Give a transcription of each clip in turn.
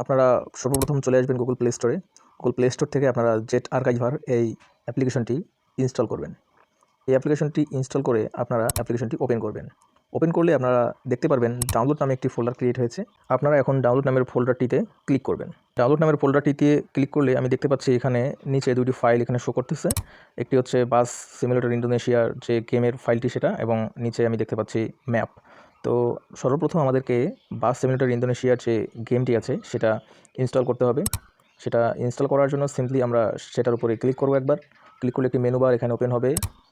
আপনারা সর্বপ্রথম চলে আসবেন গুগল প্লে স্টোরে। গুগল প্লে স্টোর থেকে আপনারা জেট আর্কাইভার এই অ্যাপ্লিকেশনটি ইনস্টল করবেন। এই অ্যাপ্লিকেশনটি ইনস্টল করে আপনারা অ্যাপ্লিকেশনটি ওপেন করবেন। ওপেন করলে আপনারা দেখতে পারবেন ডাউনলোড নামে একটি ফোল্ডার ক্রিয়েট হয়েছে। আপনারা এখন ডাউনলোড নামের ফোল্ডারটিতে ক্লিক করবেন। ডাউনলোড নামের ফোল্ডারটিতে ক্লিক করলে আমি দেখতে পাচ্ছি এখানে নিচে দুটি ফাইল এখানে শো করতেছে। একটি হচ্ছে বাস সিমুলেটর ইন্দোনেশিয়ার যে গেমের ফাইলটি সেটা, এবং নিচে আমি দেখতে পাচ্ছি ম্যাপ। তো সর্বপ্রথম আমাদেরকে বাস সিমুলেটর ইন্দোনেশিয়ার যে গেমটি আছে সেটা ইনস্টল করতে হবে। সেটা ইনস্টল করার জন্য সিম্পলি আমরা সেটার উপরে ক্লিক করব। একবার ক্লিক করলে একটি মেনু বার এখানে ওপেন হবে।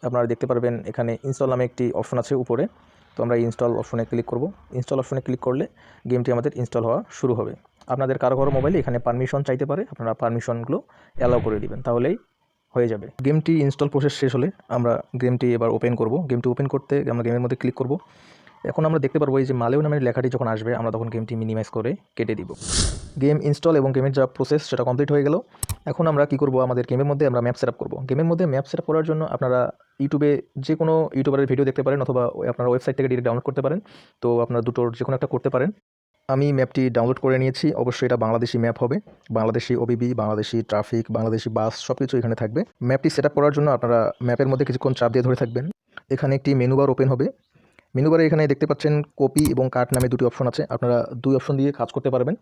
আপনারা দেখতে পারবেন এখানে ইনস্টল নামে একটি অপশন আছে উপরে। তো আমরা ইনস্টল অপশনে ক্লিক করব। ইনস্টল অপশনে ক্লিক করলে গেমটি আমাদের ইনস্টল হওয়া শুরু হবে। আপনাদের কারো মোবাইলে এখানে পারমিশন চাইতে পারে, আপনারা পারমিশনগুলো অ্যালাউ করে দিবেন, তাহলেই হয়ে যাবে। গেমটি ইনস্টল প্রসেস শেষ হলে আমরা গেমটি এবার ওপেন করব। গেমটি ওপেন করতে আমরা গেমের মধ্যে ক্লিক করব। এখন আমরা দেখতে পারবো এই যে মালেও নামের লেখাটি যখন আসবে আমরা তখন গেমটি মিনিমাইজ করে কেটে দিব। গেম ইনস্টল এবং গেমের যা প্রসেস সেটা কমপ্লিট হয়ে গেল। এখন আমরা কি করব, আমাদের গেমের মধ্যে আমরা ম্যাপ সেটআপ করব। গেমের মধ্যে ম্যাপ সেটআপ করার জন্য আপনারা ইউটিউবে যে কোনো ইউটিউবারের ভিডিও দেখতে পারেন, অথবা আপনারা ওয়েবসাইট থেকে ডিরেক্ট ডাউনলোড করতে পারেন। তো আপনারা দুটোর যে কোনো একটা করতে পারেন। আমি ম্যাপটি ডাউনলোড করে নিয়েছি। অবশ্যই এটা বাংলাদেশি ম্যাপ হবে। বাংলাদেশি ওবিবি, বাংলাদেশি ট্রাফিক, বাংলাদেশি বাস সব কিছু এখানে থাকবে। ম্যাপটি সেটআপ করার জন্য আপনারা ম্যাপের মধ্যে কিছুক্ষণ চাপ দিয়ে ধরে থাকবেন। এখানে একটি মেনু বার ওপেন হবে। মেনু বারে এখানে দেখতে পাচ্ছেন কপি এবং কাট নামে দুটি অপশন আছে। আপনারা দুই অপশন দিয়ে কাজ করতে পারবেন।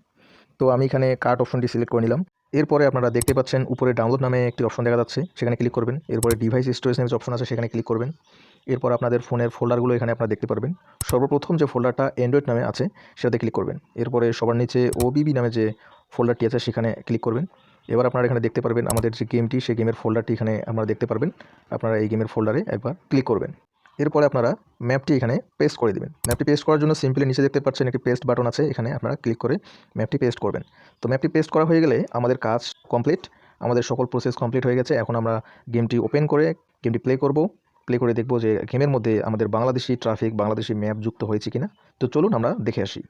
তো আমি এখানে কাট অপশনটি সিলেক্ট করে নিলাম। এরপরে আপনারা দেখতে পাচ্ছেন উপরে ডাউনলোড নামে একটি অপশন দেখা যাচ্ছে, সেখানে ক্লিক করবেন। এরপরে ডিভাইস স্টোরেজ নামে অপশন আছে, সেখানে ক্লিক করবেন। এরপর আপনাদের ফোনের ফোল্ডারগুলো এখানে আপনারা দেখতে পারবেন। সর্বপ্রথম যে ফোল্ডারটা অ্যান্ড্রয়েড নামে আছে সেটাতে ক্লিক করবেন। এরপরে সবার নিচে ওবিবি নামে যে ফোল্ডারটি আছে সেখানে ক্লিক করবেন। এবার আপনারা এখানে দেখতে পারবেন আমাদের যে গেমটি, সেই গেমের ফোল্ডারটি এখানে আপনারা দেখতে পারবেন। আপনারা এই গেমের ফোল্ডারে একবার ক্লিক করবেন। এরপরে আপনারা ম্যাপটি এখানে পেস্ট করে দেবেন। ম্যাপটি পেস্ট করার জন্য সিম্পলি নিচে দেখতে পাচ্ছেন একটি পেস্ট বাটন আছে, এখানে আপনারা ক্লিক করে ম্যাপটি পেস্ট করবেন। তো ম্যাপটি পেস্ট করা হয়ে গেলে আমাদের কাজ কমপ্লিট, আমাদের সকল প্রসেস কমপ্লিট হয়ে গেছে। এখন আমরা গেমটি ওপেন করে গেমটি প্লে করব। প্লে করে দেখব যে গেমের মধ্যে আমাদের বাংলাদেশি ট্রাফিক, বাংলাদেশি ম্যাপ যুক্ত হয়েছে কিনা। তো চলুন আমরা দেখে আসি।